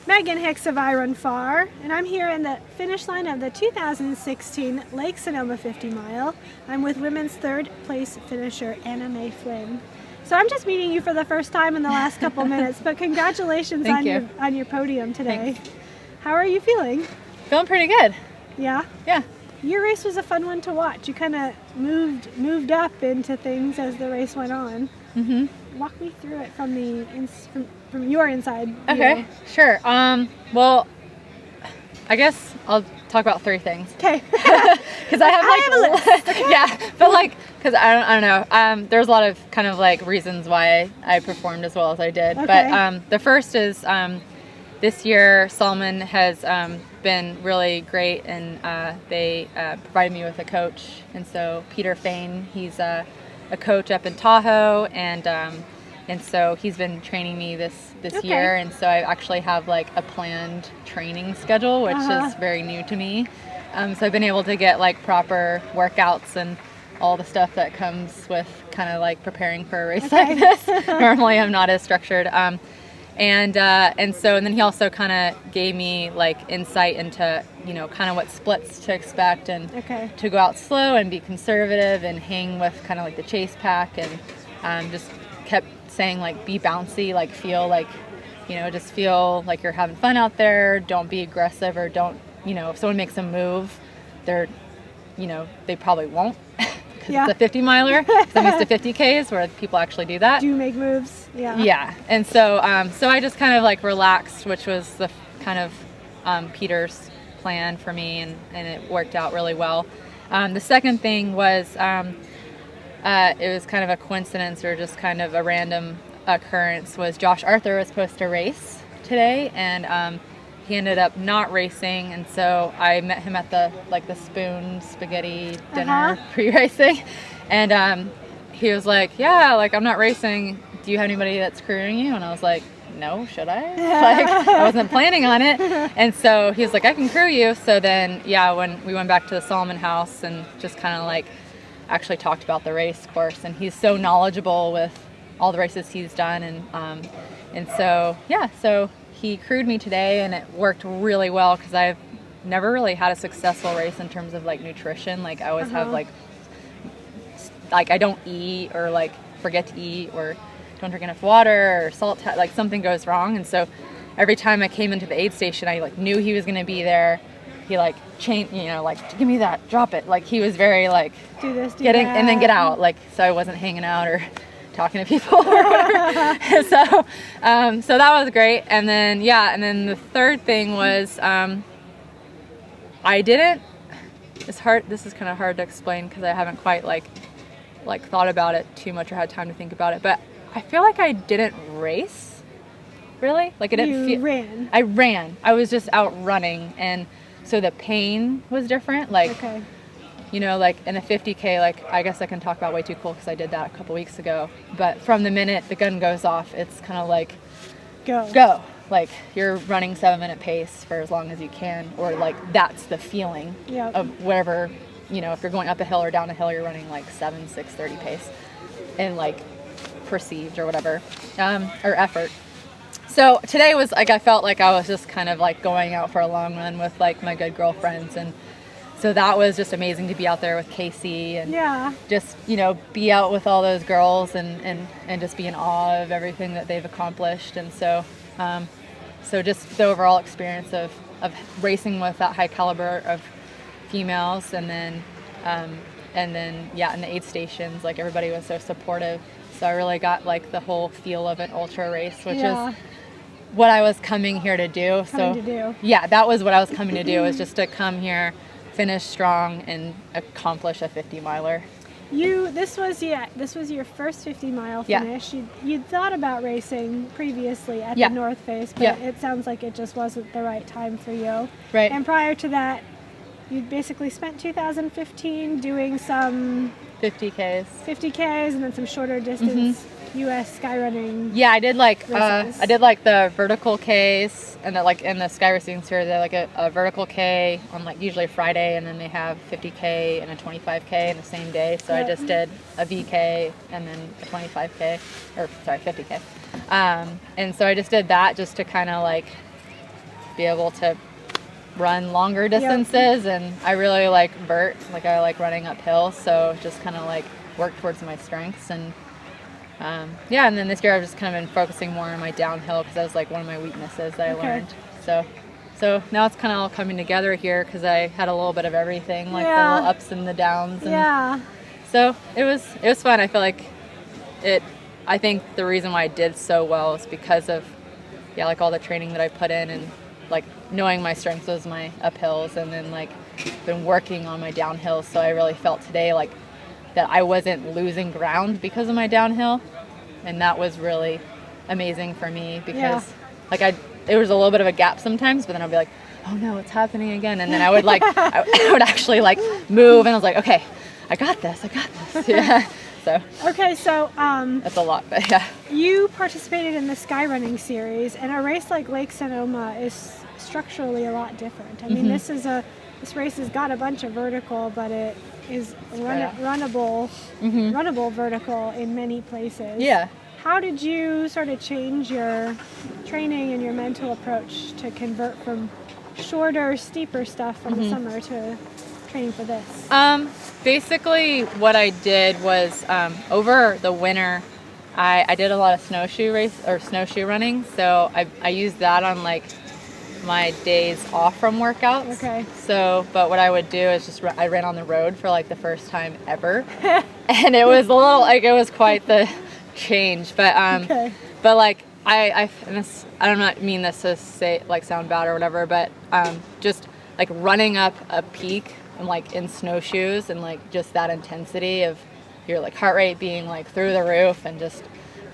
Megan Hicks of I Run Far, and I'm here in the finish line of the 2016 Lake Sonoma 50 mile. I'm with women's third place finisher Anna Mae Flynn. So I'm just meeting you for the first time in the last couple minutes, but congratulations on your podium today. Thanks. How are you feeling? Feeling pretty good. Yeah? Yeah. Your race was a fun one to watch. You kind of moved up into things as the race went on. Mm-hmm. Walk me through it from your inside view. Okay, sure. Well, I guess I'll talk about three things. Okay. Because I have a list. Okay. Yeah, but because I don't know. There's a lot of kind of reasons why I performed as well as I did. Okay. But the first is this year Solomon has been really great, and they provided me with a coach. And so Peter Fain, he's a coach up in Tahoe, and so he's been training me this Okay. year, and so I actually have a planned training schedule, which is very new to me. So I've been able to get proper workouts and all the stuff that comes with kind of preparing for a race like this. Normally I'm not as structured. And then he also kind of gave me insight into kind of what splits to expect, and to go out slow and be conservative and hang with kind of the chase pack, and just kept saying be bouncy, just feel like you're having fun out there. Don't be aggressive, or don't, if someone makes a move, they probably won't. Because it's a 50 miler. I'm used to 50 Ks where people actually do that. Do you make moves? Yeah. Yeah. And so I just kind of relaxed, which was the kind of Peter's plan for me, and it worked out really well. The second thing was it was kind of a coincidence, or just kind of a random occurrence, was Josh Arthur was supposed to race today, and he ended up not racing, and so I met him at the Spoon Spaghetti dinner pre-racing, and he was like, yeah, I'm not racing, do you have anybody that's crewing you? And I was like, no, should I? I wasn't planning on it. And so he was like, I can crew you. So then, when we went back to the Solomon house and just kind of actually talked about the race course, and he's so knowledgeable with all the races he's done, and so he crewed me today, and it worked really well, because I've never really had a successful race in terms of nutrition. I always have I don't eat, or forget to eat, or don't drink enough water, or salt, something goes wrong. And so every time I came into the aid station, I knew he was going to be there. He changed, give me that, drop it. He was very do this, do getting that. And then get out, so I wasn't hanging out or talking to people or whatever. so that was great. And then the third thing was I didn't. It's hard. This is kind of hard to explain, because I haven't quite thought about it too much, or had time to think about it. But I feel like I didn't race, really. I didn't ran. I ran. I was just out running, and so the pain was different. In a 50K, I guess I can talk about Way Too Cool, because I did that a couple weeks ago. But from the minute the gun goes off, it's kind of go. You're running 7-minute pace for as long as you can, or that's the feeling of whatever, if you're going up a hill or down a hill, you're running 6:30 pace, and perceived or whatever, or effort. So today was I felt like I was just kind of going out for a long run with my good girlfriends, and so that was just amazing to be out there with Casey, and just be out with all those girls, and just be in awe of everything that they've accomplished. And so just the overall experience of racing with that high caliber of females, and then in the aid stations, everybody was so supportive. So I really got the whole feel of an ultra race, which is what I was coming here to do. That was what I was coming to do, was just to come here, finish strong, and accomplish a 50 miler. This was your first 50 mile finish. You'd thought about racing previously at the North Face, but it sounds like it just wasn't the right time for you. Right. And prior to that, you'd basically spent 2015 doing some 50 Ks, and then some shorter distance U.S. skyrunning. Yeah, I did the vertical Ks, and in the sky racing sphere, they're a vertical K on usually a Friday, and then they have 50K and a 25K in the same day. So I just did a VK and then a 25K, 50K. And so I just did that just to kind of be able to run longer distances. And I really like vert, like I like running uphill, so just kind of like work towards my strengths. And yeah, and then this year I've just kind of been focusing more on my downhill because that was like one of my weaknesses that I learned. So now it's kind of all coming together here because I had a little bit of everything, like the little ups and the downs. And so it was fun. I feel like I think the reason why I did so well is because of like all the training that I put in, and like knowing my strengths was my uphills, and then like been working on my downhills. So I really felt today like that I wasn't losing ground because of my downhill, and that was really amazing for me because like there was a little bit of a gap sometimes, but then I'd be like, oh no, it's happening again, and then I would like I would actually like move, and I was like, okay, I got this. Yeah. So okay, so that's a lot, but yeah. You participated in the skyrunning series, and a race like Lake Sonoma is structurally a lot different. I mean, this race has got a bunch of vertical, but it is runnable vertical in many places. Yeah. How did you sort of change your training and your mental approach to convert from shorter, steeper stuff from the summer to training for this? Basically what I did was over the winter I did a lot of snowshoe running, so I used that on like my days off from workouts. Okay. So, but what I would do is I ran on the road for like the first time ever, and it was a little like it was quite the change. But but like I don't mean this to say like sound bad or whatever, but just like running up a peak and like in snowshoes and like just that intensity of your like heart rate being like through the roof and just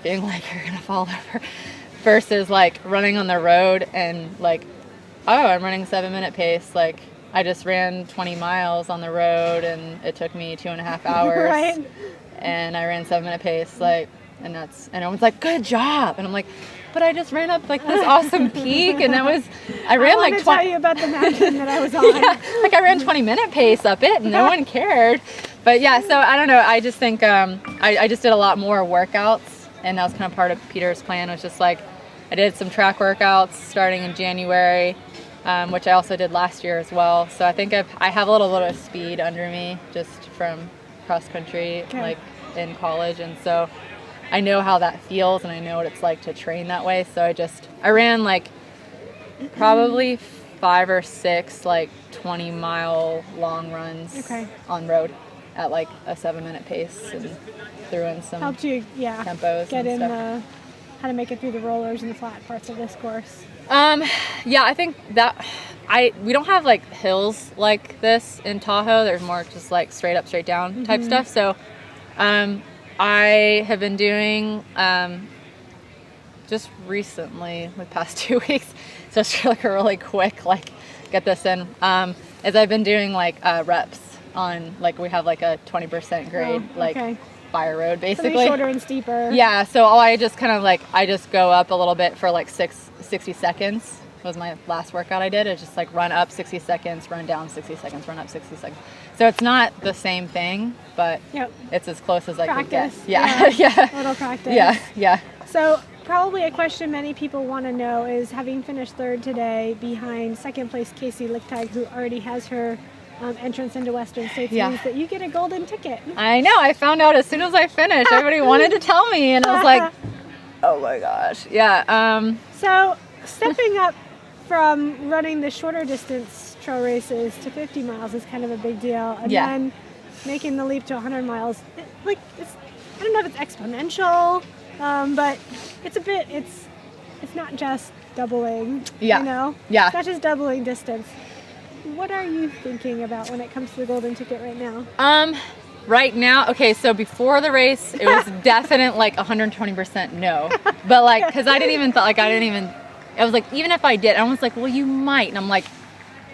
being like you're gonna fall over, versus like running on the road and like, oh, I'm running 7-minute pace. Like I just ran 20 miles on the road and it took me 2.5 hours. Right. And I ran 7-minute pace, like, and everyone's like, good job. And I'm like, but I just ran up like this awesome peak, and I ran like 20. Tell you about the mountain that I was on. Yeah, like I ran 20-minute pace up it, and no one cared. But yeah, so I don't know. I just think I just did a lot more workouts, and that was kind of part of Peter's plan. Was just like I did some track workouts starting in January, which I also did last year as well. So I think I have a little bit of speed under me just from cross country, like in college, and so I know how that feels, and I know what it's like to train that way. So I ran like probably 5 or 6 like 20-mile long runs on road at like a 7-minute pace, and threw in some helped you tempos get and in stuff. How to make it through the rollers and the flat parts of this course. Yeah, I think that we don't have like hills like this in Tahoe. There's more just like straight up, straight down type stuff. So I have been doing just recently, the past 2 weeks, so it's like a really quick like get this in, is I've been doing like reps on, like we have like a 20% grade like fire road basically. Something shorter and steeper. Yeah, so I just kind of like I just go up a little bit for like 60 seconds was my last workout I did. It's just like run up 60 seconds, run down 60 seconds, run up 60 seconds. So it's not the same thing, but it's as close as I could get. Yeah. A little practice. Yeah. So probably a question many people want to know is, having finished third today behind second place Casey Lichtag, who already has her entrance into Western States, means that you get a golden ticket. I know. I found out as soon as I finished. Everybody wanted to tell me, and I was like, oh my gosh. Yeah. So stepping up from running the shorter distance trail races to 50 miles is kind of a big deal, and then making the leap to 100 miles, I don't know if it's exponential, but it's not just doubling. You know, it's not just doubling distance. What are you thinking about when it comes to the golden ticket right now? Right now, okay, so before the race, it was definite like 120% no. But like, because I was like, even if I did, I was like, well, you might. And I'm like,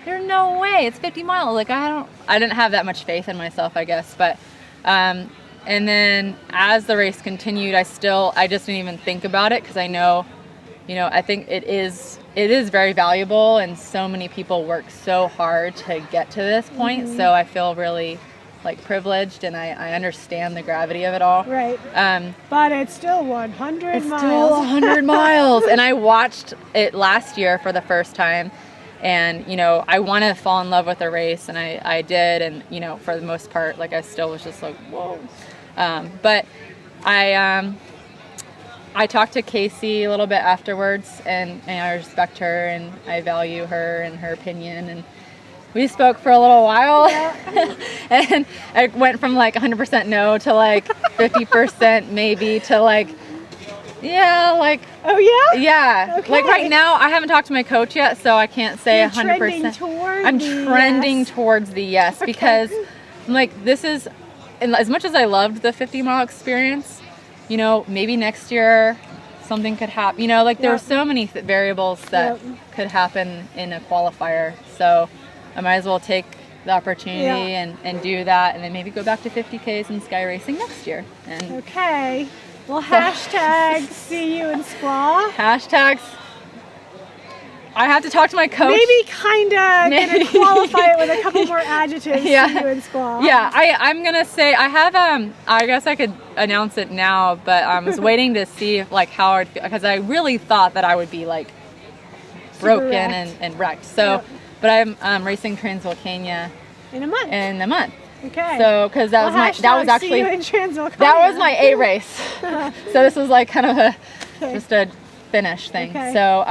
there's no way, it's 50 miles. Like, I didn't have that much faith in myself, I guess. But, and then as the race continued, I just didn't even think about it, because I know, I think it is very valuable, and so many people work so hard to get to this point. So I feel really like privileged, and I understand the gravity of it all. Right. But it's still 100 miles. It's still 100 miles. And I watched it last year for the first time. And, you know, I want to fall in love with the race, and I did. And, you know, for the most part, like, I still was just like, whoa. But I talked to Casey a little bit afterwards, and I respect her, and I value her and her opinion. And we spoke for a little while. Yeah. And I went from like 100% no to like 50% maybe to like, yeah, like. Oh yeah? Yeah. Okay. Like right now, I haven't talked to my coach yet, so I can't say You're 100%. I'm trending towards the yes, because I'm like, this is, and as much as I loved the 50-mile experience, you know, maybe next year something could happen. You know, like there were so many variables that could happen in a qualifier. So I might as well take the opportunity and do that, and then maybe go back to 50Ks and sky racing next year. And okay. Well, hashtag see you in Squaw. Hashtags. I have to talk to my coach. Maybe kind of gonna qualify it with a couple more adjectives. Yeah. See you in Squaw. Yeah, I'm gonna say I have. I guess I could announce it now, but I was waiting to see if, like, how I'd feel, because I really thought that I would be like broken and wrecked. So, but I'm racing Transvolcania in a month. Okay. So, because that was actually see you in Transvolcania. That was my A race. So this was like kind of just a finish thing. Okay. So,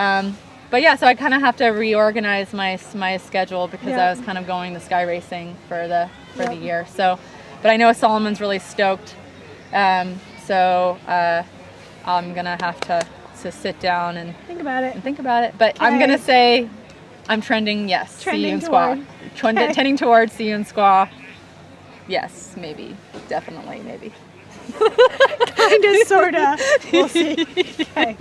but yeah, so I kind of have to reorganize my schedule, because I was kind of going to sky racing for the year. So, but I know Solomon's really stoked. So I'm gonna have to sit down and think about it. But I'm gonna say I'm trending yes. See you in Squaw. Tending towards see you in Squaw. Yes, maybe, definitely, maybe. Kind of, sorta. We'll see. Okay.